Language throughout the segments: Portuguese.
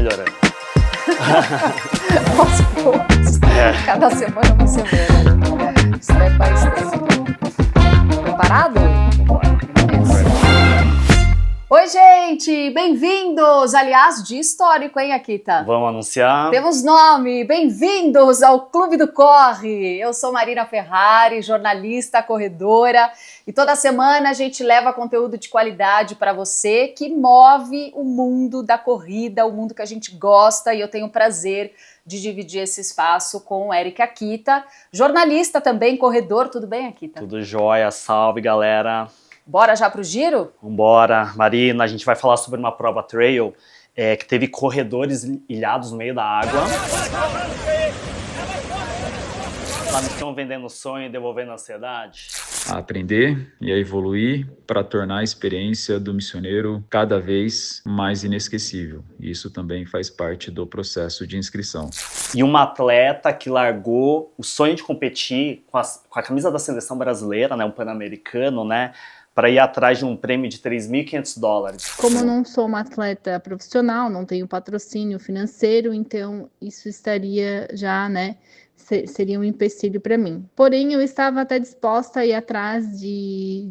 melhorando. Aos poucos. Cada semana uma semana. Step by step. Preparado? Oi, gente! Bem-vindos! Aliás, dia histórico, hein, Akita? Vamos anunciar? Temos nome! Bem-vindos ao Clube do Corre! Eu sou Marina Ferrari, jornalista, corredora, e toda semana a gente leva conteúdo de qualidade para você que move o mundo da corrida, o mundo que a gente gosta, e eu tenho o prazer de dividir esse espaço com o Eric Akita, jornalista também, corredor. Tudo bem, Akita? Tudo jóia, salve, galera! Bora já pro giro? Vambora. Marina, a gente vai falar sobre uma prova trail que teve corredores ilhados no meio da água. Lá no chão, vendendo sonho e devolvendo ansiedade. A aprender e a evoluir para tornar a experiência do missioneiro cada vez mais inesquecível. Isso também faz parte do processo de inscrição. E uma atleta que largou o sonho de competir com a camisa da seleção brasileira, né, um pan-americano, né, para ir atrás de um prêmio de $3.500. Como eu não sou uma atleta profissional, não tenho patrocínio financeiro, então isso estaria já, né, seria um empecilho para mim. Porém, eu estava até disposta a ir atrás de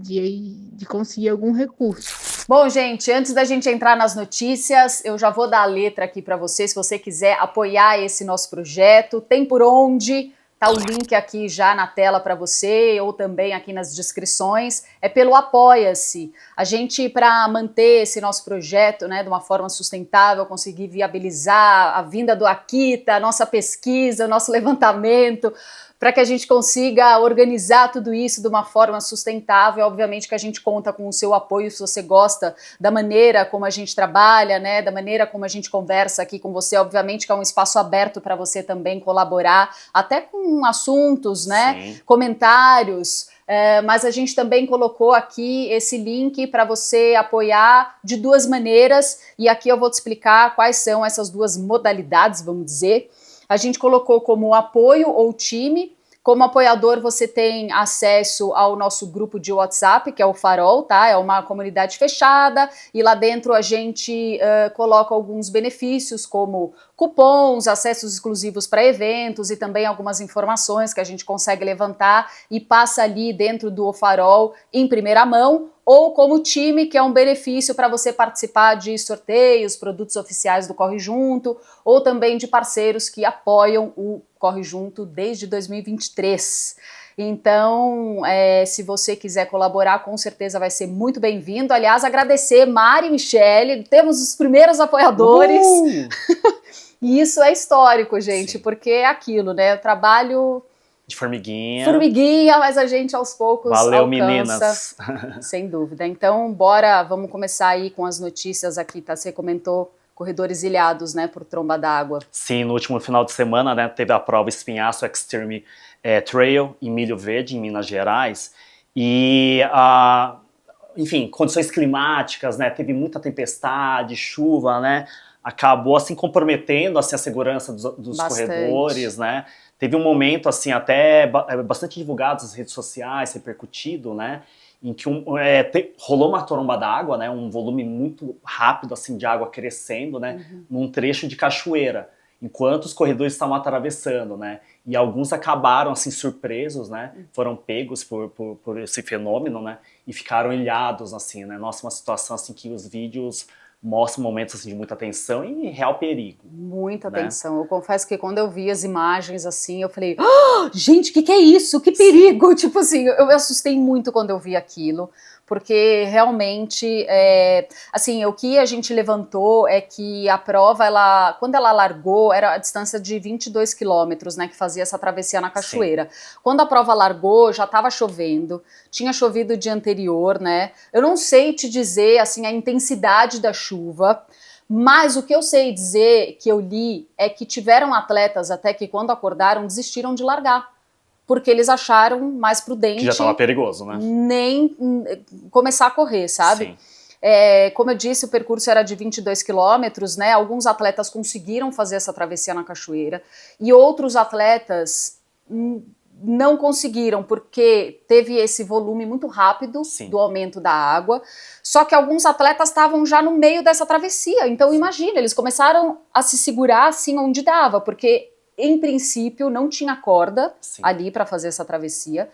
conseguir algum recurso. Bom, gente, antes da gente entrar nas notícias, eu já vou dar a letra aqui para você, se você quiser apoiar esse nosso projeto, tem por onde. Tá o link aqui já na tela para você, ou também aqui nas descrições, é pelo Apoia-se. A gente, para manter esse nosso projeto, né, de uma forma sustentável, conseguir viabilizar a vinda do Akita, a nossa pesquisa, o nosso levantamento, para que a gente consiga organizar tudo isso de uma forma sustentável. Obviamente que a gente conta com o seu apoio, se você gosta da maneira como a gente trabalha, né, da maneira como a gente conversa aqui com você. Obviamente que é um espaço aberto para você também colaborar, até com assuntos, né, sim, comentários. Mas a gente também colocou aqui esse link para você apoiar de duas maneiras, e aqui eu vou te explicar quais são essas duas modalidades, vamos dizer. A gente colocou como apoio ou time. Como apoiador, você tem acesso ao nosso grupo de WhatsApp, que é o Farol, tá? É uma comunidade fechada, e lá dentro a gente coloca alguns benefícios, como cupons, acessos exclusivos para eventos e também algumas informações que a gente consegue levantar e passa ali dentro do Farol em primeira mão, ou como time, que é um benefício para você participar de sorteios, produtos oficiais do Corre Junto, ou também de parceiros que apoiam o Corre Junto desde 2023. Então, se você quiser colaborar, com certeza vai ser muito bem-vindo. Aliás, agradecer Mari e Michele, temos os primeiros apoiadores. E isso é histórico, gente, sim, porque é aquilo, né? Eu trabalho de formiguinha. Formiguinha, mas a gente aos poucos valeu, alcança. Meninas. Sem dúvida. Então, vamos começar aí com as notícias aqui, tá? Você comentou corredores ilhados, né, por tromba d'água. Sim, no último final de semana, né, teve a prova Espinhaço Extreme Trail em Milho Verde, em Minas Gerais. E, enfim, condições climáticas, né, teve muita tempestade, chuva, né, acabou, assim, comprometendo, assim, a segurança dos corredores, né. Teve um momento, assim, até bastante divulgado nas redes sociais, repercutido, né, em que rolou uma tromba d'água, né, um volume muito rápido, assim, de água crescendo, né, num trecho de cachoeira, enquanto os corredores estavam atravessando, né, e alguns acabaram, assim, surpresos, né, foram pegos por esse fenômeno, né, e ficaram ilhados, assim, né, nossa, uma situação, assim, que os vídeos mostra momentos assim, de muita tensão e real perigo. Muita tensão. Eu confesso que quando eu vi as imagens assim, eu falei, gente, o que é isso? Que perigo! Sim. Tipo assim, eu me assustei muito quando eu vi aquilo, porque realmente, assim, o que a gente levantou é que a prova, quando ela largou, era a distância de 22 quilômetros, né, que fazia essa travessia na cachoeira. Sim. Quando a prova largou, já estava chovendo, tinha chovido o dia anterior, né, eu não sei te dizer, assim, a intensidade da chuva, mas o que eu sei dizer, que eu li, é que tiveram atletas até que quando acordaram, desistiram de largar. Porque eles acharam mais prudente... Que já estava perigoso, né? Nem começar a correr, sabe? Sim. Como eu disse, o percurso era de 22 quilômetros, né? Alguns atletas conseguiram fazer essa travessia na cachoeira e outros atletas não conseguiram, porque teve esse volume muito rápido Sim. do aumento da água, só que alguns atletas estavam já no meio dessa travessia, então imagina, eles começaram a se segurar assim onde dava, porque em princípio não tinha corda Sim. ali para fazer essa travessia.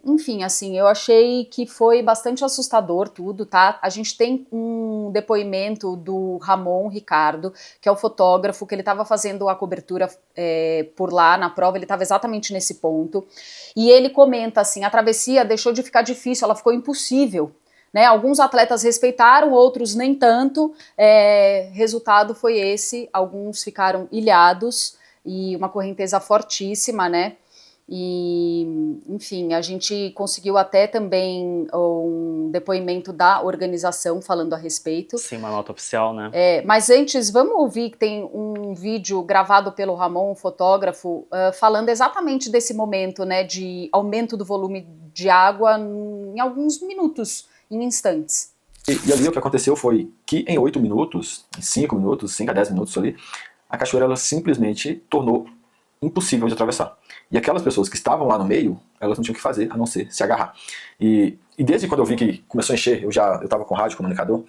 Enfim, assim, eu achei que foi bastante assustador tudo, tá? A gente tem um depoimento do Ramon Ricardo, que é o fotógrafo, que ele estava fazendo a cobertura por lá na prova, ele estava exatamente nesse ponto, e ele comenta assim, a travessia deixou de ficar difícil, ela ficou impossível, né? Alguns atletas respeitaram, outros nem tanto, resultado foi esse, alguns ficaram ilhados, e uma correnteza fortíssima, né? E, enfim, a gente conseguiu até também um depoimento da organização falando a respeito. Sim, uma nota oficial, né? Mas antes, vamos ouvir que tem um vídeo gravado pelo Ramon, um fotógrafo, falando exatamente desse momento, né, de aumento do volume de água em alguns minutos, em instantes. E ali o que aconteceu foi que em 8 minutos, em 5 minutos, 5 a 10 minutos ali, a cachoeira ela simplesmente tornou impossível de atravessar. E aquelas pessoas que estavam lá no meio, elas não tinham o que fazer, a não ser se agarrar. E desde quando eu vi que começou a encher, eu estava com rádio comunicador,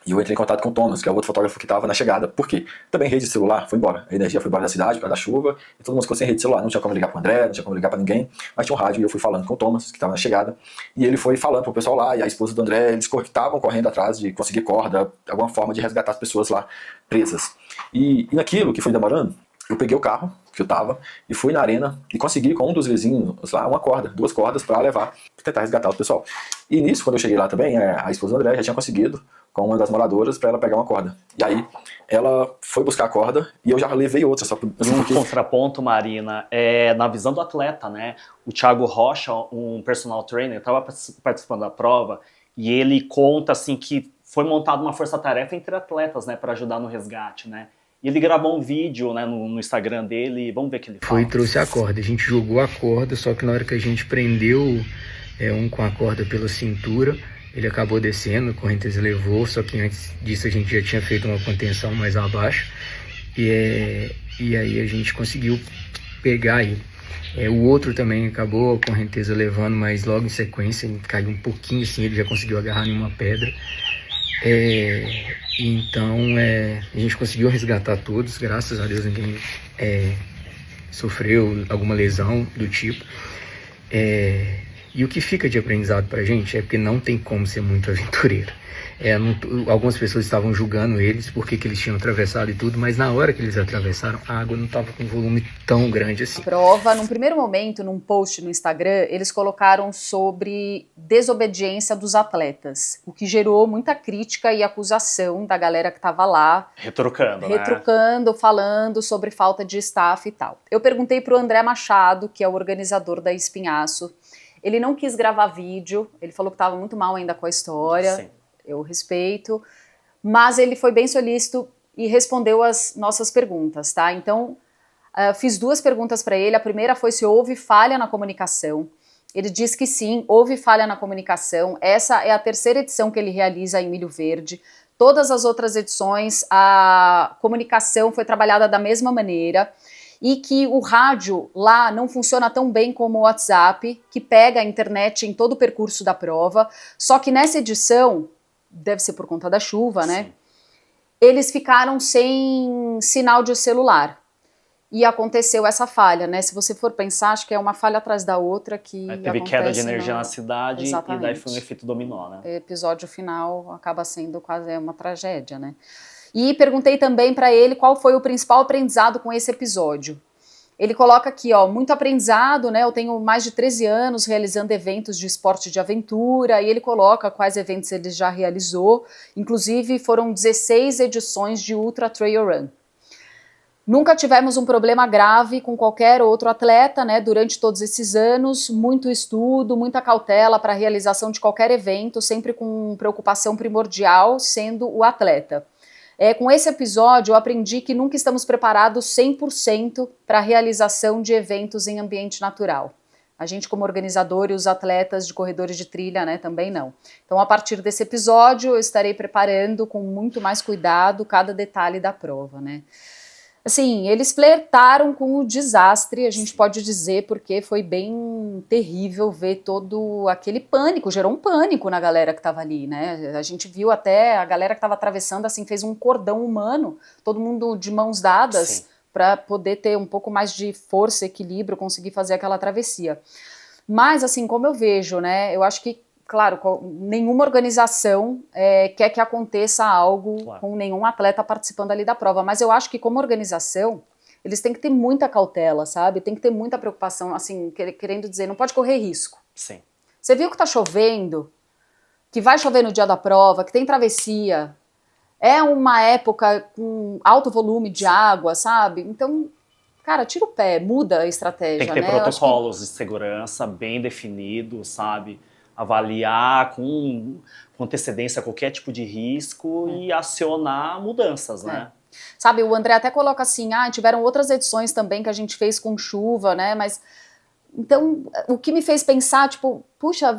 e eu entrei em contato com o Thomas, que é o outro fotógrafo que estava na chegada. Por quê? Também rede de celular foi embora. A energia foi embora da cidade por causa da chuva, e todo mundo ficou sem rede de celular. Não tinha como ligar para o André, não tinha como ligar para ninguém, mas tinha um rádio, e eu fui falando com o Thomas, que estava na chegada, e ele foi falando pro pessoal lá, e a esposa do André, eles estavam correndo atrás de conseguir corda, alguma forma de resgatar as pessoas lá presas. E naquilo que foi demorando, eu peguei o carro que eu tava e fui na arena e consegui com um dos vizinhos lá uma corda, 2 cordas para levar, pra tentar resgatar o pessoal. E nisso, quando eu cheguei lá também, a esposa do André já tinha conseguido com uma das moradoras para ela pegar uma corda. E aí ela foi buscar a corda e eu já levei outra. Só Um contraponto, Marina, na visão do atleta, né? O Thiago Rocha, um personal trainer, estava participando da prova e ele conta assim que foi montada uma força-tarefa entre atletas, né, para ajudar no resgate, né? E ele gravou um vídeo, né, no Instagram dele, vamos ver o que ele fala. Foi e trouxe a corda, a gente jogou a corda, só que na hora que a gente prendeu um com a corda pela cintura, ele acabou descendo, a correnteza levou, só que antes disso a gente já tinha feito uma contenção mais abaixo, e aí a gente conseguiu pegar ele. O outro também acabou a correnteza levando, mas logo em sequência ele caiu um pouquinho assim, ele já conseguiu agarrar em uma pedra. Então a gente conseguiu resgatar todos, graças a Deus ninguém sofreu alguma lesão do tipo. E o que fica de aprendizado pra gente é porque não tem como ser muito aventureiro. Algumas pessoas estavam julgando eles porque que eles tinham atravessado e tudo, mas na hora que eles atravessaram, a água não estava com um volume tão grande assim. A prova, num primeiro momento, num post no Instagram, eles colocaram sobre desobediência dos atletas, o que gerou muita crítica e acusação da galera que estava lá. Retrucando, falando sobre falta de staff e tal. Eu perguntei pro André Machado, que é o organizador da Espinhaço. Ele não quis gravar vídeo, ele falou que estava muito mal ainda com a história. Sim. Eu respeito, mas ele foi bem solícito e respondeu as nossas perguntas, tá? Então, fiz 2 perguntas para ele. A primeira foi se houve falha na comunicação. Ele disse que sim, houve falha na comunicação. Essa é a 3ª edição que ele realiza em Milho Verde. Todas as outras edições, a comunicação foi trabalhada da mesma maneira e que o rádio lá não funciona tão bem como o WhatsApp, que pega a internet em todo o percurso da prova, só que nessa edição, deve ser por conta da chuva, né? Sim. Eles ficaram sem sinal de celular. E aconteceu essa falha, né? Se você for pensar, acho que é uma falha atrás da outra que teve queda de energia na cidade. Exatamente. E daí foi um efeito dominó, né? O episódio final acaba sendo quase uma tragédia, né? E perguntei também para ele qual foi o principal aprendizado com esse episódio. Ele coloca aqui, ó, muito aprendizado, né? Eu tenho mais de 13 anos realizando eventos de esporte de aventura, e ele coloca quais eventos ele já realizou. Inclusive, foram 16 edições de Ultra Trail Run. Nunca tivemos um problema grave com qualquer outro atleta, né? Durante todos esses anos, muito estudo, muita cautela para a realização de qualquer evento, sempre com preocupação primordial, sendo o atleta. Com esse episódio, eu aprendi que nunca estamos preparados 100% para a realização de eventos em ambiente natural. A gente, como organizador, e os atletas de corredores de trilha, né, também não. Então, a partir desse episódio, eu estarei preparando com muito mais cuidado cada detalhe da prova, né? Assim, eles flertaram com o desastre, a gente pode dizer, porque foi bem terrível ver todo aquele pânico, gerou um pânico na galera que estava ali, né? A gente viu até a galera que estava atravessando, assim, fez um cordão humano, todo mundo de mãos dadas, para poder ter um pouco mais de força, equilíbrio, conseguir fazer aquela travessia. Mas, assim, como eu vejo, né, eu acho que, claro, nenhuma organização quer que aconteça algo com nenhum atleta participando ali da prova, mas eu acho que como organização, eles têm que ter muita cautela, sabe? Tem que ter muita preocupação, assim, querendo dizer, não pode correr risco. Sim. Você viu que tá chovendo, que vai chover no dia da prova, que tem travessia, é uma época com alto volume de água, sabe? Então, cara, tira o pé, muda a estratégia, tem que ter né? protocolos de segurança bem definidos, sabe? Avaliar com antecedência qualquer tipo de risco e acionar mudanças, né? Sabe, o André até coloca assim, tiveram outras edições também que a gente fez com chuva, né, mas... Então, o que me fez pensar, tipo, puxa,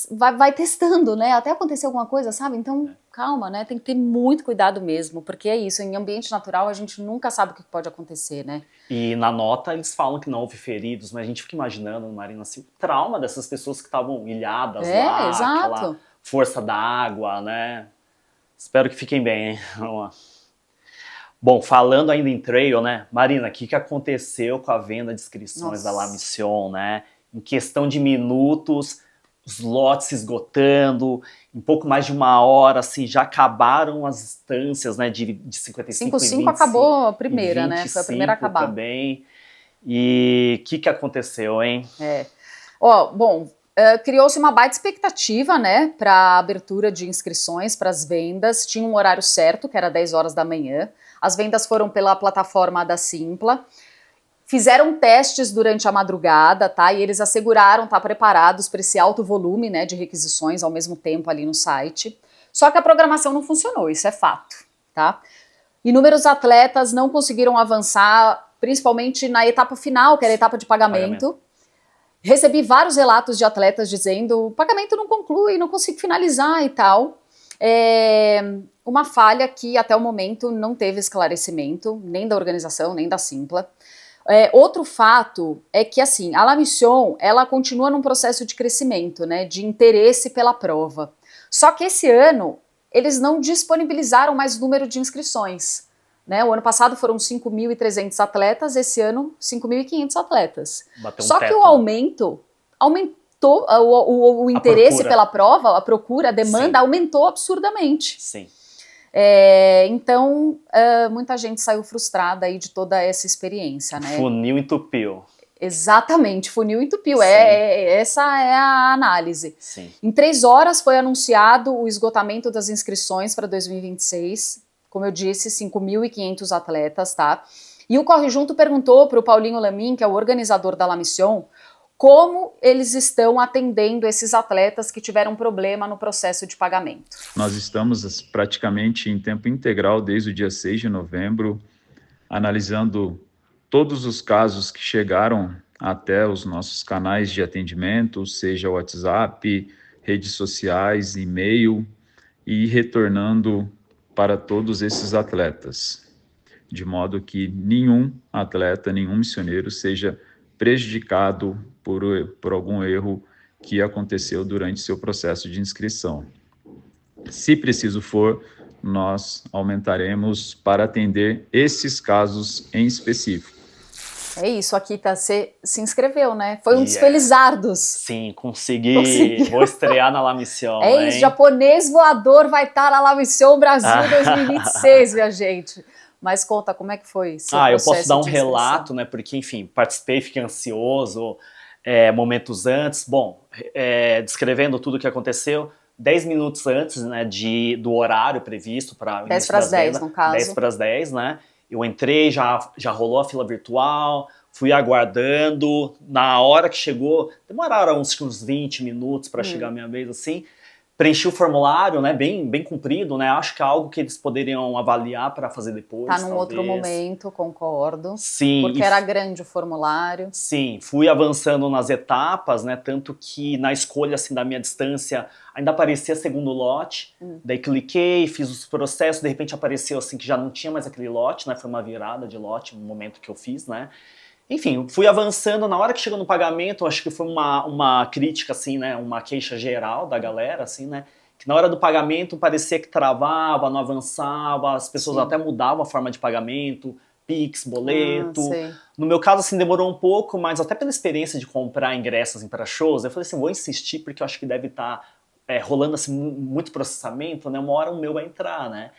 vai testando, né, até acontecer alguma coisa, sabe? Então, calma, né, tem que ter muito cuidado mesmo, porque é isso, em ambiente natural a gente nunca sabe o que pode acontecer, né? E na nota eles falam que não houve feridos, mas a gente fica imaginando, Marina, assim, o trauma dessas pessoas que estavam ilhadas lá, exato. aquela força da água, né? Espero que fiquem bem, hein? Vamos lá. Bom, falando ainda em trail, né? Marina, o que aconteceu com a venda de inscrições da La Mission, né? Em questão de minutos, os lotes se esgotando, em pouco mais de uma hora, assim, já acabaram as instâncias, né? De 55 e 25 acabou a primeira, né? Foi a primeira a acabar. Também. E o que aconteceu, hein? Criou-se uma baita expectativa, né, para a abertura de inscrições, para as vendas. Tinha um horário certo, que era 10 horas da manhã. As vendas foram pela plataforma da Simpla. Fizeram testes durante a madrugada, tá? E eles asseguraram estar preparados para esse alto volume, né, de requisições ao mesmo tempo ali no site. Só que a programação não funcionou, isso é fato, tá? Inúmeros atletas não conseguiram avançar, principalmente na etapa final, que era a etapa de pagamento. Recebi vários relatos de atletas dizendo: o pagamento não conclui, não consigo finalizar e tal. Uma falha que até o momento não teve esclarecimento, nem da organização, nem da Simpla. Outro fato é que, assim, a La Mission, ela continua num processo de crescimento, né, de interesse pela prova. Só que esse ano, eles não disponibilizaram mais número de inscrições. Né? O ano passado foram 5.300 atletas, esse ano 5.500 atletas. Só que o aumento aumentou, o interesse pela prova, a procura, a demanda aumentou absurdamente. Sim. Então, muita gente saiu frustrada aí de toda essa experiência, né? Funil entupiu. Exatamente, funil entupiu, essa é a análise. Sim. Em 3 horas foi anunciado o esgotamento das inscrições para 2026, como eu disse, 5.500 atletas, tá? E o Corre Junto perguntou para o Paulinho Lamin, que é o organizador da La Mission, como eles estão atendendo esses atletas que tiveram problema no processo de pagamento. Nós estamos praticamente em tempo integral desde o dia 6 de novembro, analisando todos os casos que chegaram até os nossos canais de atendimento, seja WhatsApp, redes sociais, e-mail, e retornando para todos esses atletas, de modo que nenhum atleta, nenhum missioneiro seja prejudicado por algum erro que aconteceu durante seu processo de inscrição. Se preciso for, nós aumentaremos para atender esses casos em específico. É isso, a Kita se inscreveu, né? Foi um dos felizardos. Sim, consegui. Vou estrear na La Mission. Isso, japonês voador vai estar na La Mission Brasil 2026, minha gente. Mas conta, como é que foi? Eu posso dar um relato, né? Porque, enfim, participei, fiquei ansioso momentos antes. Bom, descrevendo tudo o que aconteceu, 10 minutos antes, né, do horário previsto para 10 para as 10, no caso. 10 para as 10, né? Eu entrei, já rolou a fila virtual, fui aguardando. Na hora que chegou, demoraram uns 20 minutos para chegar a minha vez, assim. Preenchi o formulário, né, bem comprido, né, acho que é algo que eles poderiam avaliar para fazer depois, Tá num outro momento, concordo. Sim. Porque era grande o formulário. Sim, fui avançando nas etapas, né, tanto que na escolha, assim, da minha distância, ainda aparecia segundo lote, daí cliquei, fiz os processos, de repente apareceu, assim, que já não tinha mais aquele lote, né, foi uma virada de lote no momento que eu fiz, né. Enfim, fui avançando, na hora que chegou no pagamento, acho que foi uma crítica, assim, né, uma queixa geral da galera, assim, né, que na hora do pagamento parecia que travava, não avançava, as pessoas até mudavam a forma de pagamento, Pix, boleto. No meu caso, assim, demorou um pouco, mas até pela experiência de comprar ingressos para shows, eu falei assim, vou insistir porque eu acho que deve estar rolando assim, muito processamento, né? Uma hora o meu vai entrar, né?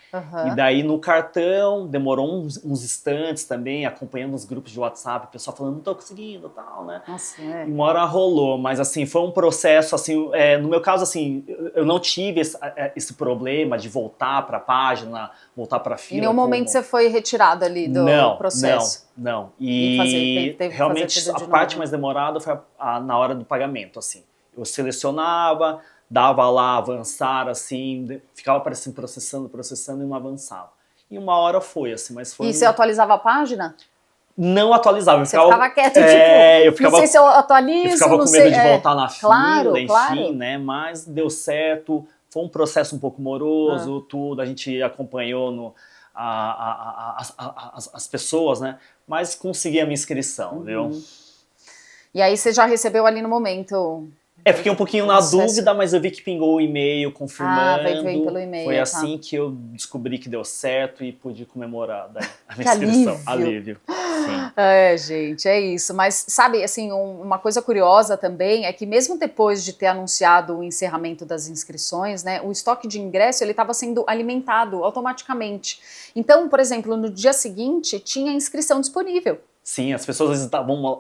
E daí no cartão, demorou uns instantes também, acompanhando os grupos de WhatsApp, o pessoal falando, não tô conseguindo, tal, né? Nossa, E uma hora rolou, mas assim, foi um processo, assim, no meu caso, assim, eu não tive esse problema de voltar pra página, voltar pra fila. Em nenhum momento você foi retirado ali do processo? Não. E teve realmente que fazer tudo a parte mais demorada foi na hora do pagamento, assim. Eu selecionava, dava lá avançar, assim, ficava parecendo processando e não avançava. E uma hora foi, assim, mas foi... E você atualizava a página? Não atualizava. Você ficava quieto, tipo, eu ficava, não sei se eu atualizo, eu ficava com medo de voltar na fila, claro. né, mas deu certo, foi um processo um pouco moroso, tudo, a gente acompanhou as pessoas, né, mas consegui a minha inscrição, viu? E aí você já recebeu ali no momento... Fiquei um pouquinho na dúvida, mas eu vi que pingou o e-mail confirmando. Veio pelo e-mail. Foi assim que eu descobri que deu certo e pude comemorar a minha inscrição. Alívio. Sim. Gente, é isso. Mas, sabe, assim, uma coisa curiosa também é que mesmo depois de ter anunciado o encerramento das inscrições, né, o estoque de ingresso, ele estava sendo alimentado automaticamente. Então, por exemplo, no dia seguinte, tinha inscrição disponível. Sim, as pessoas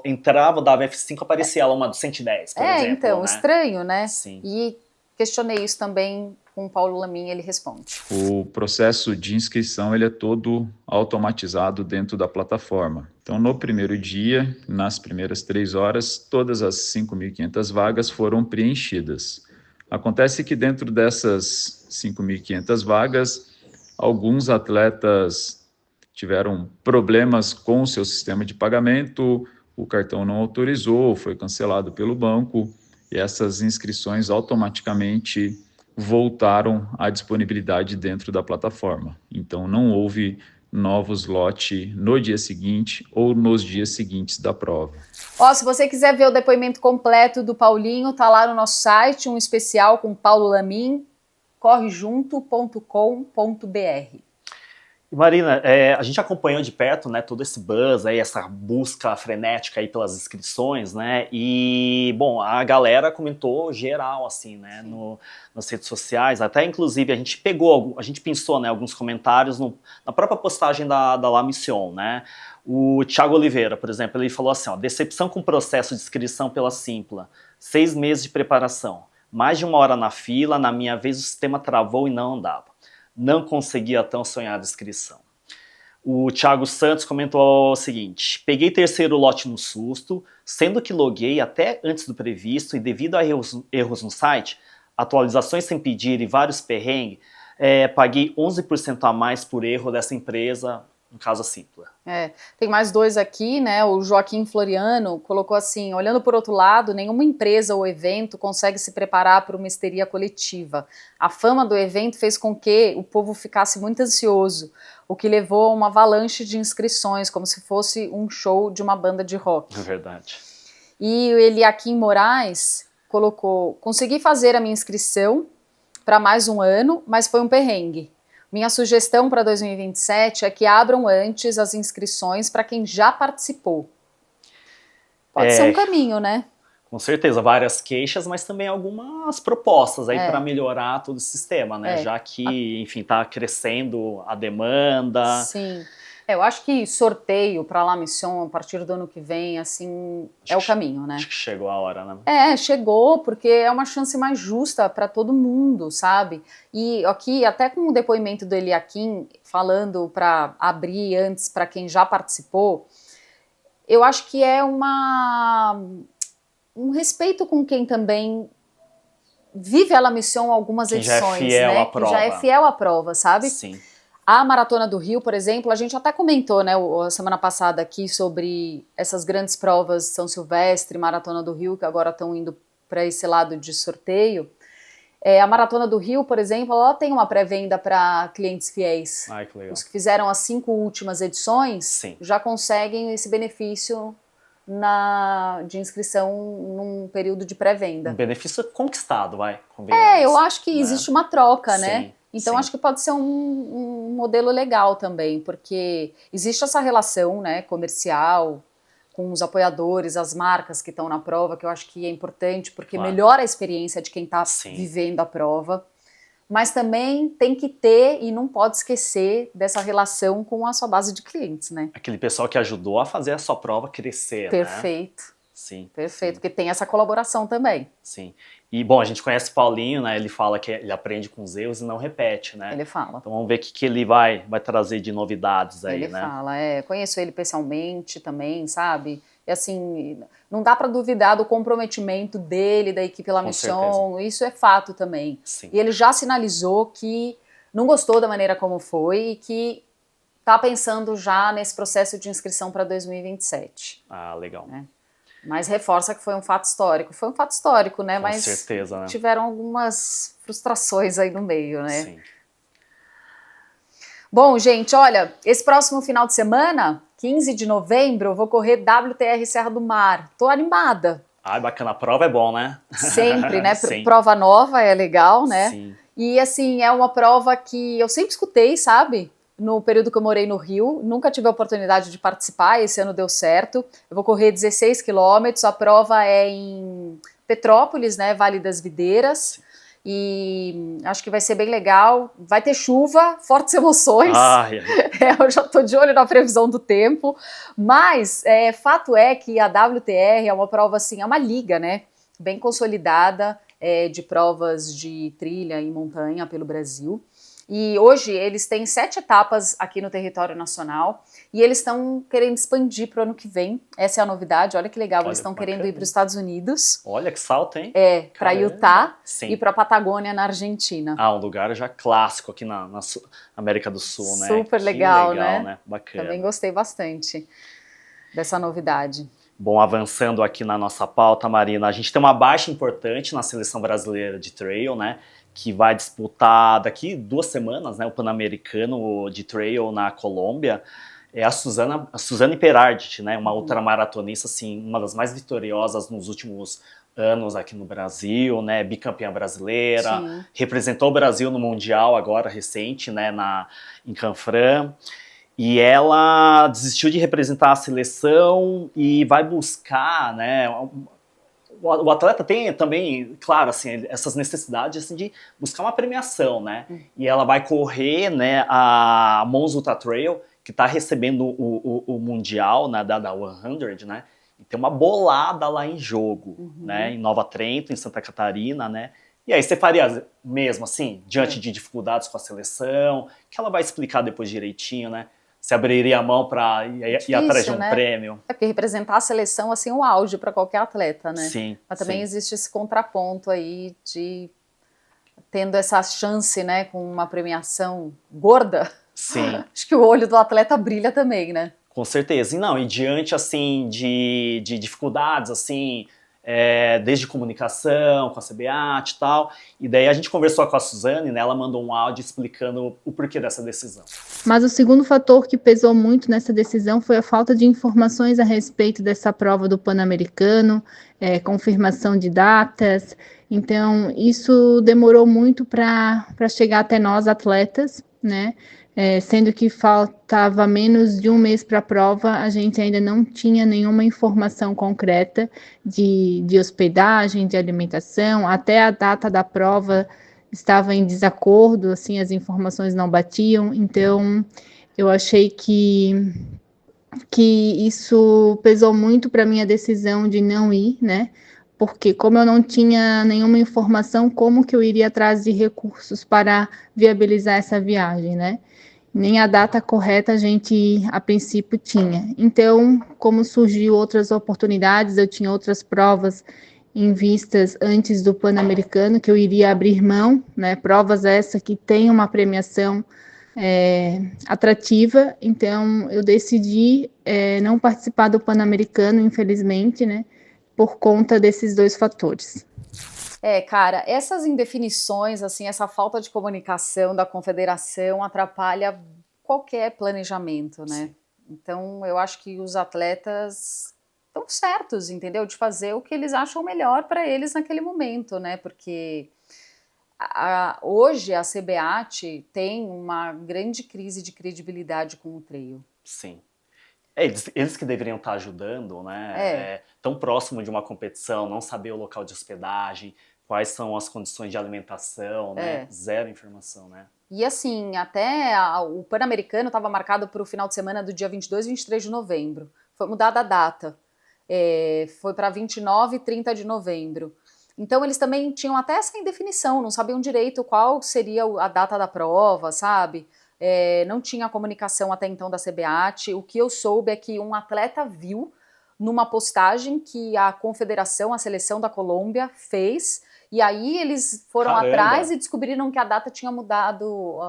entravam, dava F5, aparecia lá uma do 110, por exemplo. Então, né? Estranho, né? Sim. E questionei isso também com o Paulo Lamin, ele responde. O processo de inscrição ele é todo automatizado dentro da plataforma. Então, no primeiro dia, nas primeiras 3 horas, todas as 5.500 vagas foram preenchidas. Acontece que dentro dessas 5.500 vagas, alguns atletas tiveram problemas com o seu sistema de pagamento, o cartão não autorizou, foi cancelado pelo banco, e essas inscrições automaticamente voltaram à disponibilidade dentro da plataforma. Então, não houve novos lotes no dia seguinte ou nos dias seguintes da prova. Se você quiser ver o depoimento completo do Paulinho, tá lá no nosso site, um especial com Paulo Lamin, correjunto.com.br. Marina, a gente acompanhou de perto, né, todo esse buzz aí, essa busca frenética aí pelas inscrições, né, e, bom, a galera comentou geral, assim, né, nas redes sociais, até inclusive a gente pensou, né, alguns comentários na própria postagem da La Mission, né, o Thiago Oliveira, por exemplo, ele falou assim, decepção com o processo de inscrição pela Simpla, 6 meses de preparação, mais de 1 hora na fila, na minha vez o sistema travou e não andava. Não conseguia a tão sonhada inscrição. O Thiago Santos comentou o seguinte: peguei 3º lote no susto, sendo que loguei até antes do previsto e devido a erros no site, atualizações sem pedir e vários perrengues, paguei 11% a mais por erro dessa empresa, no caso a Simpla. Tem mais 2 aqui, né? O Joaquim Floriano colocou assim: olhando por outro lado, nenhuma empresa ou evento consegue se preparar para uma histeria coletiva. A fama do evento fez com que o povo ficasse muito ansioso, o que levou a uma avalanche de inscrições, como se fosse um show de uma banda de rock. É verdade. E o Eliakim Moraes colocou: consegui fazer a minha inscrição para mais um ano, mas foi um perrengue. Minha sugestão para 2027 é que abram antes as inscrições para quem já participou. Pode ser um caminho, né? Com certeza, várias queixas, mas também algumas propostas aí para melhorar todo o sistema, né? Já que, enfim, está crescendo a demanda. Sim. Eu acho que sorteio para La Mission a partir do ano que vem, assim, é o caminho, né? Acho que chegou a hora, né? Chegou, porque é uma chance mais justa para todo mundo, sabe? E aqui, até com o depoimento do Eliakim, falando para abrir antes para quem já participou, eu acho que é um respeito com quem também vive a La Mission algumas Quem já é edições, fiel né? à Que já é prova. fiel à prova, sabe? Sim. A Maratona do Rio, por exemplo, a gente até comentou, né, a semana passada aqui sobre essas grandes provas, São Silvestre, Maratona do Rio, que agora estão indo para esse lado de sorteio. A Maratona do Rio, por exemplo, ela tem uma pré-venda para clientes fiéis. Ai, que legal. Os que fizeram as 5 últimas edições Sim. já conseguem esse benefício de inscrição num período de pré-venda. Um benefício conquistado, vai. Eu acho que existe uma troca, né? Sim, então sim. acho que pode ser um modelo legal também, porque existe essa relação, né, comercial com os apoiadores, as marcas que estão na prova, que eu acho que é importante, porque Claro. melhora a experiência de quem está Sim. vivendo a prova. Mas também tem que ter e não pode esquecer dessa relação com a sua base de clientes, né? Aquele pessoal que ajudou a fazer a sua prova crescer, Perfeito, né? Sim. perfeito, Sim. porque tem essa colaboração também. Sim. E, bom, a gente conhece o Paulinho, né? Ele fala que ele aprende com os erros e não repete, né? Ele fala. Então vamos ver o que ele vai trazer de novidades aí, Ele né? fala, conheço ele pessoalmente também, sabe? E assim, não dá pra duvidar do comprometimento dele, da equipe La Com Mission, isso é fato também. Sim. E ele já sinalizou que não gostou da maneira como foi e que tá pensando já nesse processo de inscrição para 2027. Ah, legal. Mas reforça que foi um fato histórico. Foi um fato histórico, né? Com Mas certeza, né? tiveram algumas frustrações aí no meio, né? Sim. Bom, gente, olha, esse próximo final de semana, 15 de novembro, eu vou correr WTR Serra do Mar. Tô animada. Ah, bacana. A prova é bom, né? Sempre, né? Sim. Prova nova é legal, né? Sim. E assim, é uma prova que eu sempre escutei, sabe? No período que eu morei no Rio, nunca tive a oportunidade de participar, esse ano deu certo. Eu vou correr 16 quilômetros, a prova é em Petrópolis, né? Vale das Videiras. E acho que vai ser bem legal. Vai ter chuva, fortes emoções. Ai, Eu já tô de olho na previsão do tempo. Mas fato é que a WTR é uma prova assim, é uma liga, né? Bem consolidada de provas de trilha e montanha pelo Brasil. E hoje eles têm 7 etapas aqui no território nacional e eles estão querendo expandir para o ano que vem. Essa é a novidade, olha que legal, Olha, eles estão bacana. querendo ir para os Estados Unidos, olha que salto, hein? para Caramba. Utah Sim. e para Patagônia na Argentina. Ah, um lugar já clássico aqui na América do Sul, né? Super Que legal, né? Bacana. Também gostei bastante dessa novidade. Bom, avançando aqui na nossa pauta, Marina, a gente tem uma baixa importante na seleção brasileira de trail, né? Que vai disputar daqui 2 semanas, né? O Pan-Americano de Trail na Colômbia. É a Suzane Perardi, né? Uma ultramaratonista, assim, uma das mais vitoriosas nos últimos anos aqui no Brasil, né? Bicampeã brasileira. Sim. Representou o Brasil no Mundial agora recente, né? Em Canfrán. E ela desistiu de representar a seleção e vai buscar, né? O atleta tem também, claro, assim, essas necessidades assim, de buscar uma premiação, né? E ela vai correr, né, a Mons Ultra Trail, que está recebendo o Mundial, né, da 100, né? E tem uma bolada lá em jogo, né? Em Nova Trento, em Santa Catarina, né? E aí você faria mesmo, assim, diante de dificuldades com a seleção, que ela vai explicar depois direitinho, né? Você abriria a mão para ir atrás de um prêmio. É porque representar a seleção, assim, é o auge para qualquer atleta, né? Sim. Mas também sim. existe esse contraponto aí de tendo essa chance, né, com uma premiação gorda. Sim. Acho que o olho do atleta brilha também, né? Com certeza. E não, e diante, assim, de dificuldades, assim, desde comunicação com a CBAT e tal, e daí a gente conversou com a Suzane, né, ela mandou um áudio explicando o porquê dessa decisão. Mas o segundo fator que pesou muito nessa decisão foi a falta de informações a respeito dessa prova do Pan-Americano, confirmação de datas. Então, isso demorou muito para chegar até nós, atletas, né? Sendo que faltava menos de um mês para a prova, a gente ainda não tinha nenhuma informação concreta de hospedagem, de alimentação, até a data da prova estava em desacordo, assim, as informações não batiam, então eu achei que isso pesou muito para minha decisão de não ir, né? Porque como eu não tinha nenhuma informação, como que eu iria atrás de recursos para viabilizar essa viagem, né? Nem a data correta a gente, a princípio, tinha. Então, como surgiu outras oportunidades, eu tinha outras provas em vistas antes do Pan-Americano, que eu iria abrir mão, né? Provas essa que tem uma premiação atrativa, então eu decidi não participar do Pan-Americano, infelizmente, né? Por conta desses dois fatores. Cara, essas indefinições, assim, essa falta de comunicação da confederação atrapalha qualquer planejamento, né? Então, eu acho que os atletas estão certos, entendeu? De fazer o que eles acham melhor para eles naquele momento, né? Porque hoje a CBAT tem uma grande crise de credibilidade com o trail. Sim. Eles que deveriam estar ajudando, né? Tão próximo de uma competição, não saber o local de hospedagem, quais são as condições de alimentação, né? Zero informação, né? E assim, até o Pan-Americano estava marcado para o final de semana do dia 22 e 23 de novembro. Foi mudada a data. Foi para 29 e 30 de novembro. Então eles também tinham até essa indefinição, não sabiam direito qual seria a data da prova, sabe? Não tinha comunicação até então da CBAT. O que eu soube é que um atleta viu numa postagem que a confederação, a seleção da Colômbia fez, e aí eles foram atrás e descobriram que a data tinha mudado,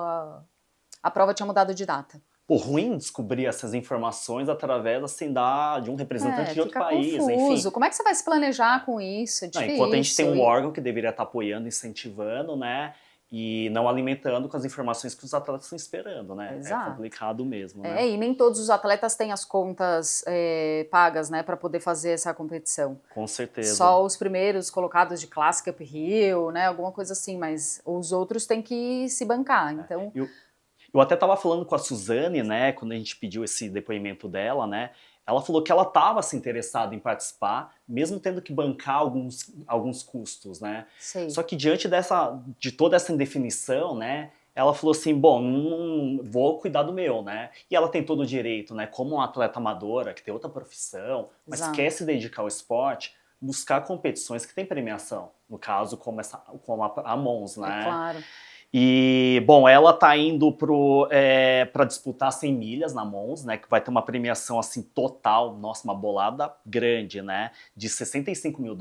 a prova tinha mudado de data. O ruim descobrir essas informações através assim, de um representante de outro país. Confuso. Enfim. Como é que você vai se planejar com isso? É difícil. Enquanto a gente tem um órgão que deveria estar apoiando, incentivando, né? E não alimentando com as informações que os atletas estão esperando, né? Exato. É complicado mesmo, né? E nem todos os atletas têm as contas pagas, né, para poder fazer essa competição. Com certeza. Só os primeiros colocados de Classic Uphill, né, alguma coisa assim, mas os outros têm que se bancar, então... Eu até estava falando com a Suzane, né, quando a gente pediu esse depoimento dela, né, ela falou que ela estava se interessada em participar, mesmo tendo que bancar alguns custos, né? Sei. Só que diante de toda essa indefinição, né, ela falou assim, bom, não vou cuidar do meu, né? E ela tem todo o direito, né, como uma atleta amadora, que tem outra profissão, mas quer se dedicar ao esporte, buscar competições que têm premiação. No caso, como a Mons, né? Claro. E, bom, ela tá indo para disputar 100 milhas na Mons, né, que vai ter uma premiação, assim, total, nossa, uma bolada grande, né, de $65 mil.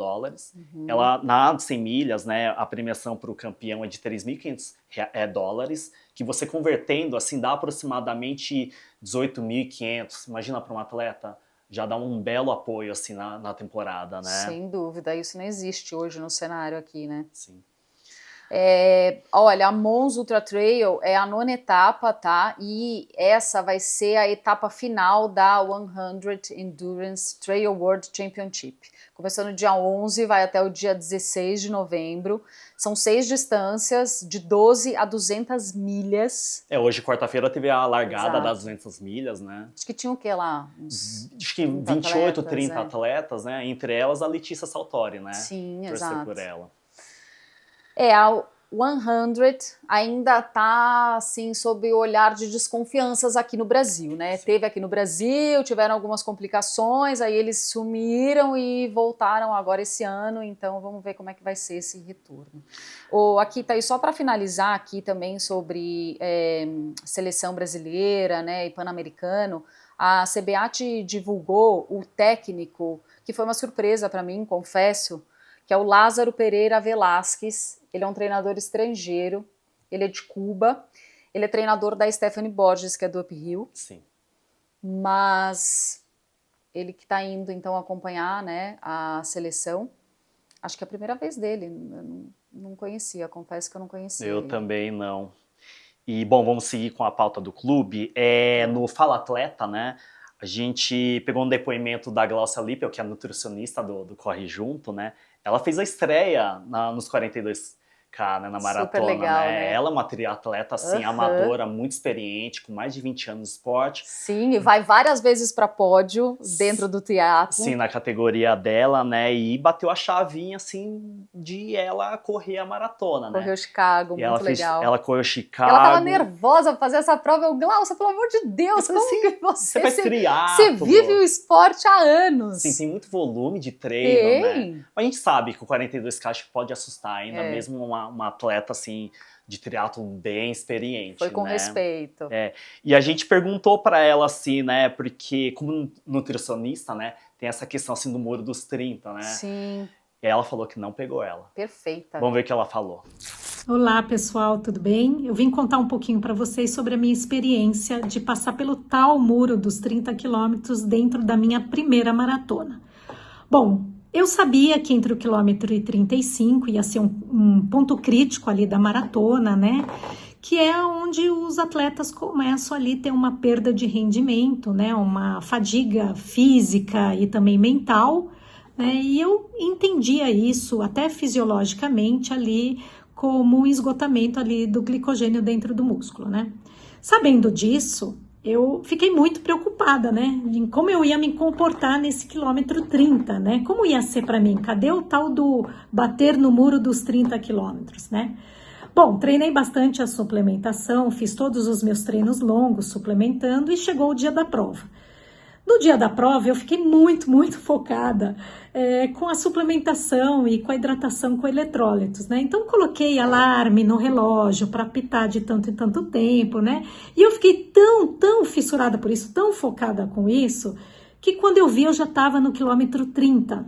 Ela, na 100 milhas, né, a premiação para o campeão é de $3.500, que você convertendo, assim, dá aproximadamente 18.500, imagina para um atleta, já dá um belo apoio, assim, na temporada, né. Sem dúvida, isso não existe hoje no cenário aqui, né. Sim. Olha, a Mons Ultra Trail é a 9ª etapa, tá? E essa vai ser a etapa final da 100 Endurance Trail World Championship. Começou no dia 11, vai até o dia 16 de novembro. São 6 distâncias, de 12 a 200 milhas. Hoje, quarta-feira, teve a largada Exato. das 200 milhas, né? Acho que tinha o que lá? Acho que 28, 30 atletas, né? Entre elas, a Letícia Saltori, né? Sim, torcer exato. por ela. A 100 ainda está assim, sob o olhar de desconfianças aqui no Brasil, né? Sim. Teve aqui no Brasil, tiveram algumas complicações, aí eles sumiram e voltaram agora esse ano, então vamos ver como é que vai ser esse retorno. Aqui tá aí só para finalizar aqui também sobre seleção brasileira, né, e pan-americano. A CBAT divulgou o técnico, que foi uma surpresa para mim, confesso, que é o Lázaro Pereira Velasquez. Ele é um treinador estrangeiro, ele é de Cuba, ele é treinador da Stephanie Borges, que é do Uphill. Sim. Mas ele que está indo, então, acompanhar, né, a seleção. Acho que é a primeira vez dele, eu não conhecia, confesso que eu não conhecia. Eu também não. E, bom, vamos seguir com a pauta do clube. No Fala Atleta, né, a gente pegou um depoimento da Glaucia Lippel, que é a nutricionista do Corre Junto, né? Ela fez a estreia nos 42K, né, na maratona. Super legal, né? Ela é uma triatleta, assim, amadora, muito experiente, com mais de 20 anos de esporte. Sim, e vai várias vezes para pódio dentro do triatlo. Sim, na categoria dela, né? E bateu a chavinha, assim, de ela correr a maratona, né? Correu Chicago, muito legal. Ela correu Chicago. Ela tava nervosa pra fazer essa prova. Eu, Glaucia, pelo amor de Deus, como assim, que você faz triatlo? Você vive o esporte há anos. Sim, tem muito volume de treino, né? Mas a gente sabe que o 42K acho que pode assustar ainda, mesmo uma atleta, assim, de triatlo bem experiente. Foi com né? respeito. E a gente perguntou pra ela, assim, né? Porque como nutricionista, né? Tem essa questão, assim, do muro dos 30, né? Sim. Ela falou que não pegou ela. Perfeita. Vamos ver o que ela falou. Olá pessoal, tudo bem? Eu vim contar um pouquinho para vocês sobre a minha experiência de passar pelo tal muro dos 30 quilômetros dentro da minha primeira maratona. Bom, eu sabia que entre o quilômetro e 35 ia ser um ponto crítico ali da maratona, né? Que é onde os atletas começam ali a ter uma perda de rendimento, né? Uma fadiga física e também mental, né? E eu entendia isso até fisiologicamente ali como um esgotamento ali do glicogênio dentro do músculo, né? Sabendo disso, eu fiquei muito preocupada, né? Em como eu ia me comportar nesse quilômetro 30, né? Como ia ser para mim? Cadê o tal do bater no muro dos 30 quilômetros, né? Bom, treinei bastante a suplementação, fiz todos os meus treinos longos suplementando e chegou o dia da prova. No dia da prova, eu fiquei muito focada com a suplementação e com a hidratação com eletrólitos, né? Então, coloquei alarme no relógio para apitar de tanto em tanto tempo, né? E eu fiquei tão fissurada por isso, tão focada com isso, que quando eu vi, eu já estava no quilômetro 30.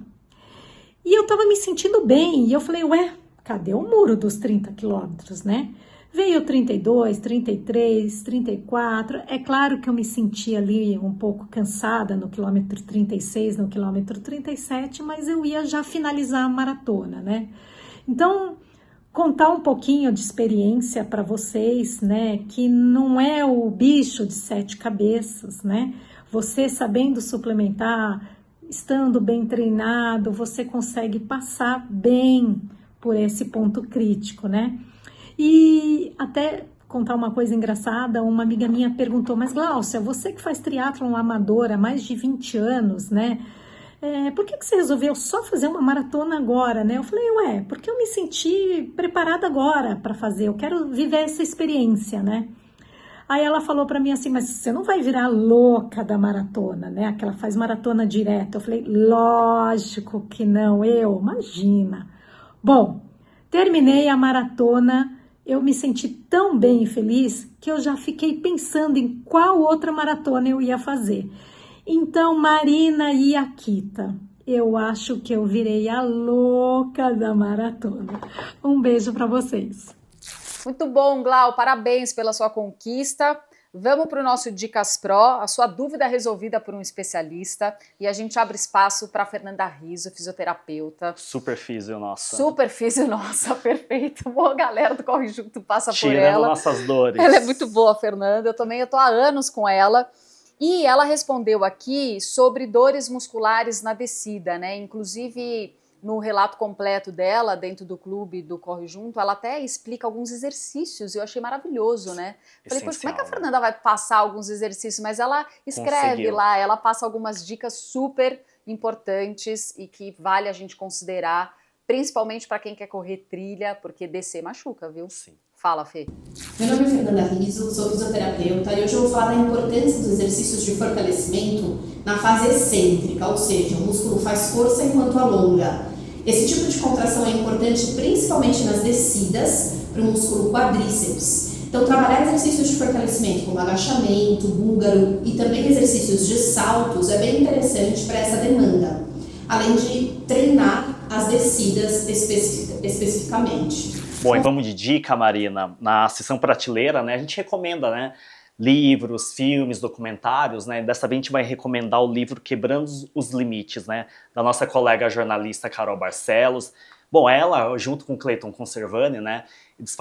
E eu estava me sentindo bem, e eu falei, ué, cadê o muro dos 30 quilômetros, né? Veio 32, 33, 34. É claro que eu me senti ali um pouco cansada no quilômetro 36, no quilômetro 37, mas eu ia já finalizar a maratona, né? Então, contar um pouquinho de experiência para vocês, né? Que não é o bicho de 7 cabeças, né? Você sabendo suplementar, estando bem treinado, você consegue passar bem por esse ponto crítico, né? E até contar uma coisa engraçada, uma amiga minha perguntou, mas Gláucia, você que faz triatlon amador há mais de 20 anos, né? Por que você resolveu só fazer uma maratona agora, né? Eu falei, ué, porque eu me senti preparada agora para fazer, eu quero viver essa experiência, né? Aí ela falou para mim assim, mas você não vai virar louca da maratona, né? Que ela faz maratona direto. Eu falei, lógico que não, imagina. Bom, terminei a maratona. Eu me senti tão bem e feliz que eu já fiquei pensando em qual outra maratona eu ia fazer. Então, Marina e Akita, eu acho que eu virei a louca da maratona. Um beijo para vocês. Muito bom, Glau, parabéns pela sua conquista. Vamos para o nosso Dicas Pro, a sua dúvida resolvida por um especialista, e a gente abre espaço para Fernanda Rizzo, fisioterapeuta. Super físio, nossa. Super físio, nossa, perfeito. Boa, galera do Corre Junto passa por ela. Tirando nossas dores. Ela é muito boa, Fernanda. Eu tô há anos com ela. E ela respondeu aqui sobre dores musculares na descida, né? Inclusive, no relato completo dela, dentro do clube do Corre Junto, ela até explica alguns exercícios, eu achei maravilhoso, né? Falei, poxa, como é que a Fernanda vai passar alguns exercícios? Mas ela escreve lá, ela passa algumas dicas super importantes e que vale a gente considerar, principalmente para quem quer correr trilha, porque descer machuca, viu? Sim. Fala, Fê. Meu nome é Fernanda Rizzo, sou fisioterapeuta e hoje eu vou falar da importância dos exercícios de fortalecimento na fase excêntrica, ou seja, o músculo faz força enquanto alonga. Esse tipo de contração é importante principalmente nas descidas para o músculo quadríceps. Então, trabalhar exercícios de fortalecimento como agachamento, búlgaro e também exercícios de saltos é bem interessante para essa demanda, além de treinar as descidas especificamente. Bom, e vamos de dica, Marina. Na seção prateleira, né, a gente recomenda, né, livros, filmes, documentários, né? Dessa vez a gente vai recomendar o livro Quebrando os Limites, né, da nossa colega jornalista Carol Barcelos. Bom, ela, junto com o Cleiton Conservani, né, eles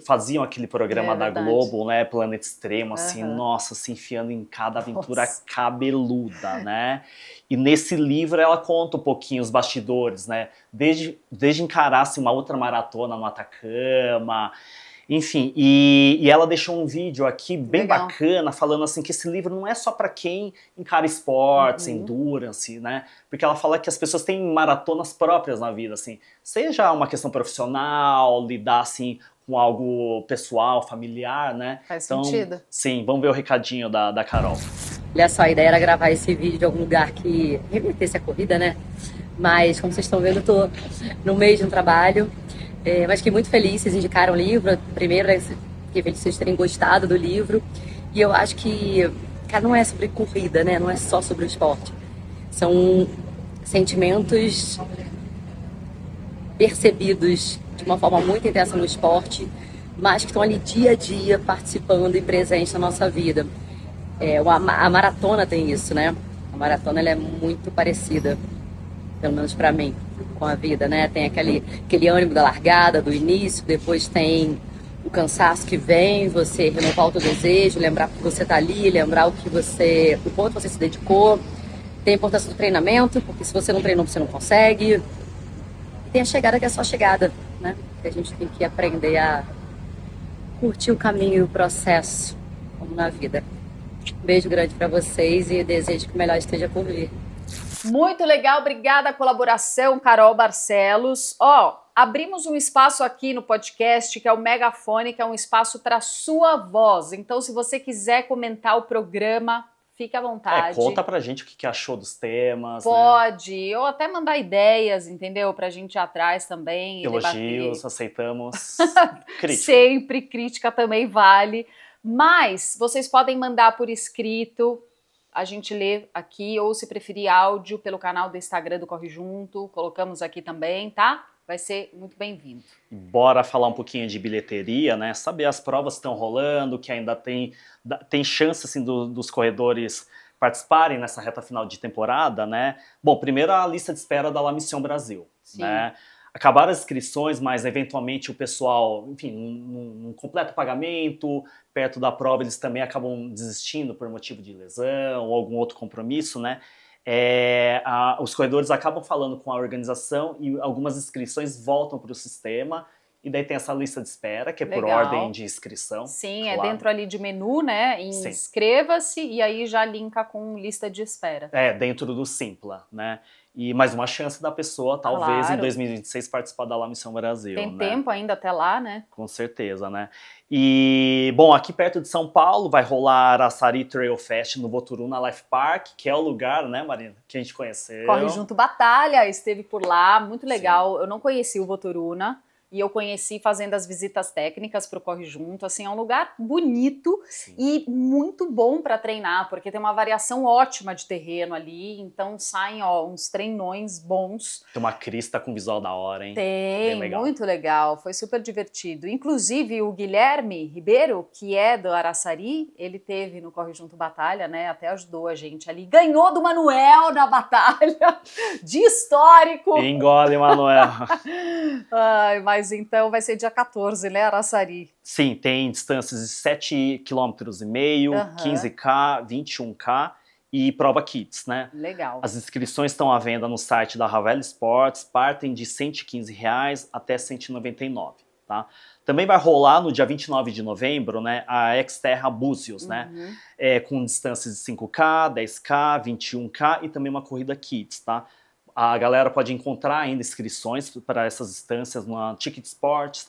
faziam aquele programa da Globo, né, Planeta Extremo, assim, nossa, se enfiando em cada aventura cabeluda, né? E nesse livro ela conta um pouquinho os bastidores, né, desde encarar assim, uma outra maratona no Atacama, enfim, e ela deixou um vídeo aqui bem bacana, falando assim que esse livro não é só para quem encara esportes, endurance, né? Porque ela fala que as pessoas têm maratonas próprias na vida, assim, seja uma questão profissional, lidar assim com algo pessoal, familiar, né? Faz sentido. Sim, vamos ver o recadinho da Carol. Olha só, a ideia era gravar esse vídeo de algum lugar que remetesse a corrida, né? Mas, como vocês estão vendo, eu tô no meio de um trabalho. Mas fiquei muito feliz, vocês indicaram o livro. Primeiro, fiquei feliz de vocês terem gostado do livro. E eu acho que, cara, não é sobre corrida, né? Não é só sobre o esporte. São sentimentos percebidos de uma forma muito intensa no esporte, mas que estão ali dia a dia participando e presentes na nossa vida. A maratona tem isso, né? A maratona ela é muito parecida, pelo menos para mim, com a vida, né? Tem aquele ânimo da largada, do início, depois tem o cansaço que vem, você renovar o teu desejo, lembrar que você tá ali, lembrar o quanto você se dedicou. Tem a importância do treinamento, porque se você não treinou, você não consegue. E tem a chegada, que é só chegada, né? Que a gente tem que aprender a curtir o caminho e o processo, como na vida. Um beijo grande para vocês e desejo que o melhor esteja por vir. Muito legal, obrigada a colaboração, Carol Barcelos. Abrimos um espaço aqui no podcast, que é o Megafone, que é um espaço para sua voz. Então, se você quiser comentar o programa, fique à vontade. Conta pra gente o que achou dos temas. Pode, ou até mandar ideias, entendeu? Pra gente ir atrás também. Elogios, aceitamos. Crítica. Sempre, crítica também vale. Mas vocês podem mandar por escrito, a gente lê aqui, ou se preferir áudio, pelo canal do Instagram do Corre Junto, colocamos aqui também, tá? Vai ser muito bem-vindo. Bora falar um pouquinho de bilheteria, né? Saber as provas que estão rolando, que ainda tem chance assim, dos corredores participarem nessa reta final de temporada, né? Bom, primeiro a lista de espera da La Mission Brasil, né? Acabaram as inscrições, mas eventualmente o pessoal, enfim, não completa o pagamento, perto da prova eles também acabam desistindo por motivo de lesão ou algum outro compromisso, né? Os corredores acabam falando com a organização e algumas inscrições voltam para o sistema. E daí tem essa lista de espera, que é por ordem de inscrição. Sim, claro. É dentro ali de menu, né? Inscreva-se e aí já linka com lista de espera. Dentro do Simpla, né? E mais uma chance da pessoa, talvez, em 2026, participar da La Mission Brasil. Tem né? tempo ainda até lá, né? Com certeza, né? E, bom, aqui perto de São Paulo vai rolar a Araçari Trail Fest no Voturuna Life Park, que é o lugar, né, Marina, que a gente conheceu. Corre Junto Batalha, esteve por lá, muito legal. Sim. Eu não conheci o Voturuna. E eu conheci fazendo as visitas técnicas para o Corre Junto, assim, é um lugar bonito. Sim. E muito bom para treinar, porque tem uma variação ótima de terreno ali, então saem, uns treinões bons. Tem uma crista com visual da hora, hein? Tem, legal. Muito legal, foi super divertido. Inclusive o Guilherme Ribeiro, que é do Araçari, ele teve no Corre Junto Batalha, né, até ajudou a gente ali, ganhou do Manuel na batalha, de histórico. Engole, Manuel. Ai, mas então vai ser dia 14, né, Araçari? Sim, tem distâncias de 7,5 km, 15K, 21K e prova kits, né? Legal. As inscrições estão à venda no site da Ravel Sports, partem de R$ 115 até R$ 199, tá? Também vai rolar no dia 29 de novembro, né, a Xterra Búzios, né? Com distâncias de 5K, 10K, 21K e também uma corrida kits, tá? A galera pode encontrar ainda inscrições para essas distâncias na Ticket Sports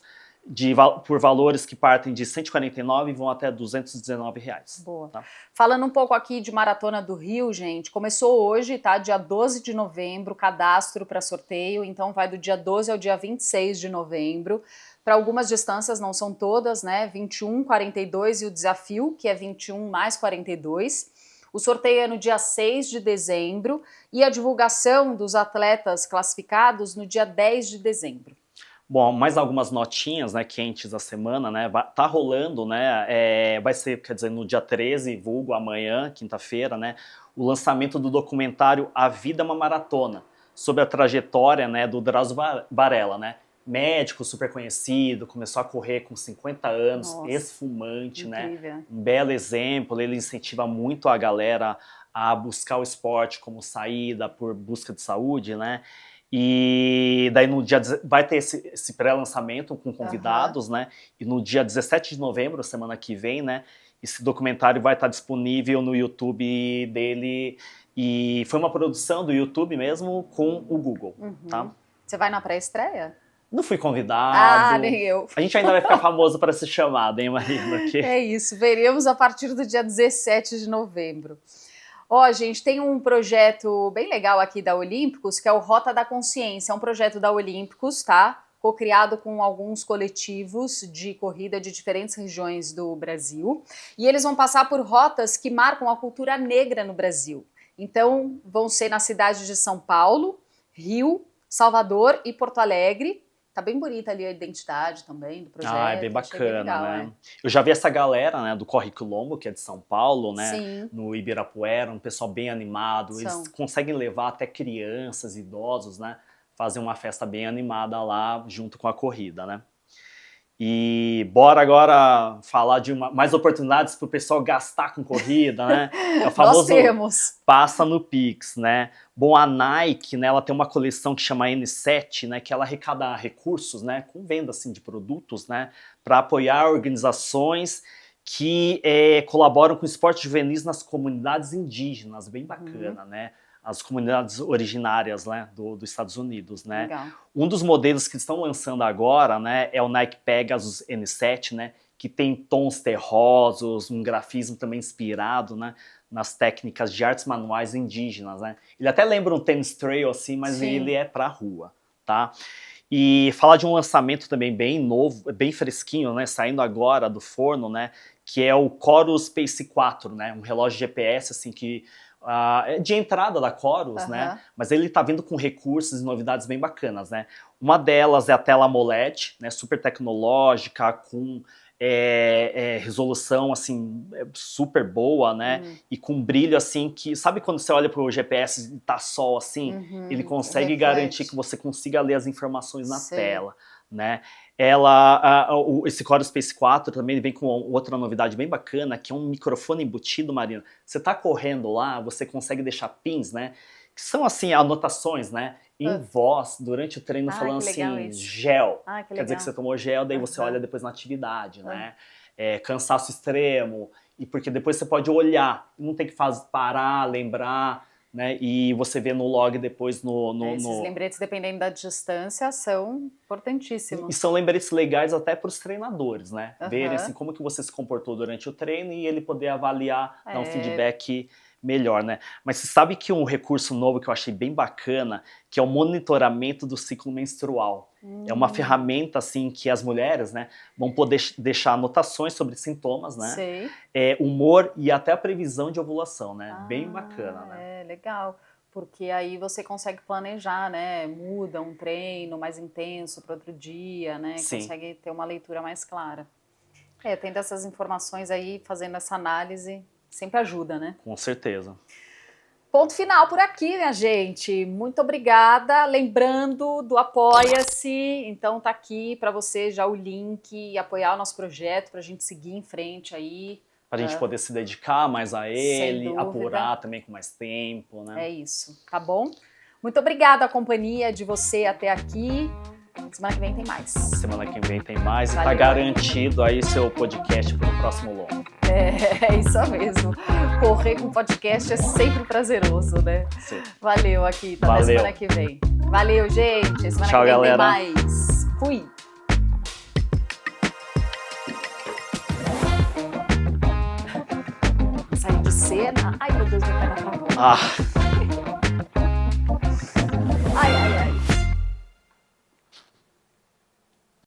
por valores que partem de R$ 149 e vão até R$ 219. Boa. Tá? Falando um pouco aqui de Maratona do Rio, gente, começou hoje, tá? Dia 12 de novembro, cadastro para sorteio, então vai do dia 12 ao dia 26 de novembro. Para algumas distâncias, não são todas, né? 21, 42 e o desafio, que é 21 mais 42. O sorteio é no dia 6 de dezembro e a divulgação dos atletas classificados no dia 10 de dezembro. Bom, mais algumas notinhas, né, quentes da semana, né, tá rolando, né, vai ser, quer dizer, no dia 13, vulgo amanhã, quinta-feira, né, o lançamento do documentário A Vida é uma Maratona, sobre a trajetória, né, do Drauzio Varela, né, médico super conhecido, começou a correr com 50 anos, ex-fumante, né? Um belo exemplo, ele incentiva muito a galera a buscar o esporte como saída por busca de saúde, né? E daí no dia vai ter esse pré-lançamento com convidados, né? E no dia 17 de novembro, semana que vem, né? Esse documentário vai estar disponível no YouTube dele e foi uma produção do YouTube mesmo com o Google, tá? Você vai na pré-estreia? Não fui convidado. Nem eu. A gente ainda vai ficar famoso para ser chamado, hein, Marina? É isso, veremos a partir do dia 17 de novembro. Gente, tem um projeto bem legal aqui da Olímpicos, que é o Rota da Consciência. É um projeto da Olímpicos, tá? Co-criado com alguns coletivos de corrida de diferentes regiões do Brasil. E eles vão passar por rotas que marcam a cultura negra no Brasil. Então, vão ser na cidade de São Paulo, Rio, Salvador e Porto Alegre. Tá bem bonita ali a identidade também do projeto. Ah, é bem achei bem bacana, legal, né? Eu já vi essa galera, né, do Corre Quilombo, que é de São Paulo, né? Sim. No Ibirapuera, um pessoal bem animado. São. Eles conseguem levar até crianças, idosos, né? Fazem uma festa bem animada lá, junto com a corrida, né? E bora agora falar de mais oportunidades para o pessoal gastar com corrida, né? É o famoso Nós temos. passa no Pix, né? Bom, a Nike, né, ela tem uma coleção que chama N7, né, que ela arrecada recursos, né, com venda assim, de produtos, né, para apoiar organizações que colaboram com o esporte juvenis nas comunidades indígenas, bem bacana, né? As comunidades originárias, né, dos Estados Unidos, né? Legal. Um dos modelos que estão lançando agora, né, é o Nike Pegasus N7, né, que tem tons terrosos, um grafismo também inspirado, né, nas técnicas de artes manuais indígenas, né? Ele até lembra um tênis trail assim, mas Sim. ele é pra rua, tá? E falar de um lançamento também bem novo, bem fresquinho, né, saindo agora do forno, né, que é o Chorus Pace 4, né, um relógio GPS assim que é de entrada da Chorus, né? Mas ele tá vindo com recursos e novidades bem bacanas, né? Uma delas é a tela AMOLED, né? Super tecnológica, com resolução assim super boa, né? E com brilho assim que sabe quando você olha pro GPS e tá sol assim, ele consegue garantir que você consiga ler as informações na tela, né? Esse Chorus Space 4 também vem com outra novidade bem bacana, que é um microfone embutido, Marina. Você tá correndo lá, você consegue deixar pins, né? Que são assim anotações, né? Em voz durante o treino falando assim, gel. Quer dizer que você tomou gel, daí você olha depois na atividade, né? Cansaço extremo, e porque depois você pode olhar, não tem que parar, lembrar, né? E você vê no log depois Esses lembretes, dependendo da distância, são importantíssimos. E são lembretes legais até para os treinadores, né? Verem assim, como que você se comportou durante o treino e ele poder avaliar, dar um feedback melhor, né? Mas você sabe que um recurso novo que eu achei bem bacana, que é o monitoramento do ciclo menstrual. É uma ferramenta, assim, que as mulheres, né, vão poder deixar anotações sobre sintomas, né? Humor e até a previsão de ovulação, né? Bem bacana, né? Legal. Porque aí você consegue planejar, né? Muda um treino mais intenso para outro dia, né? Sim. Consegue ter uma leitura mais clara. Tendo essas informações aí, fazendo essa análise, sempre ajuda, né? Com certeza. Ponto final por aqui, minha gente. Muito obrigada. Lembrando do Apoia-se. Então tá aqui para você já o link e apoiar o nosso projeto para a gente seguir em frente aí. Para a gente poder se dedicar mais a ele, apurar também com mais tempo, né? É isso, tá bom? Muito obrigada a companhia de você até aqui. Semana que vem tem mais. Semana que vem tem mais. Valeu. E tá garantido aí seu podcast pro próximo longo. É isso mesmo. Correr com podcast é sempre prazeroso, né? Sim. Valeu aqui, tá na semana que vem. Valeu, gente. Semana Tchau, que vem galera. tem mais. Fui. Sair de cena. Ai, meu Deus, meu pé na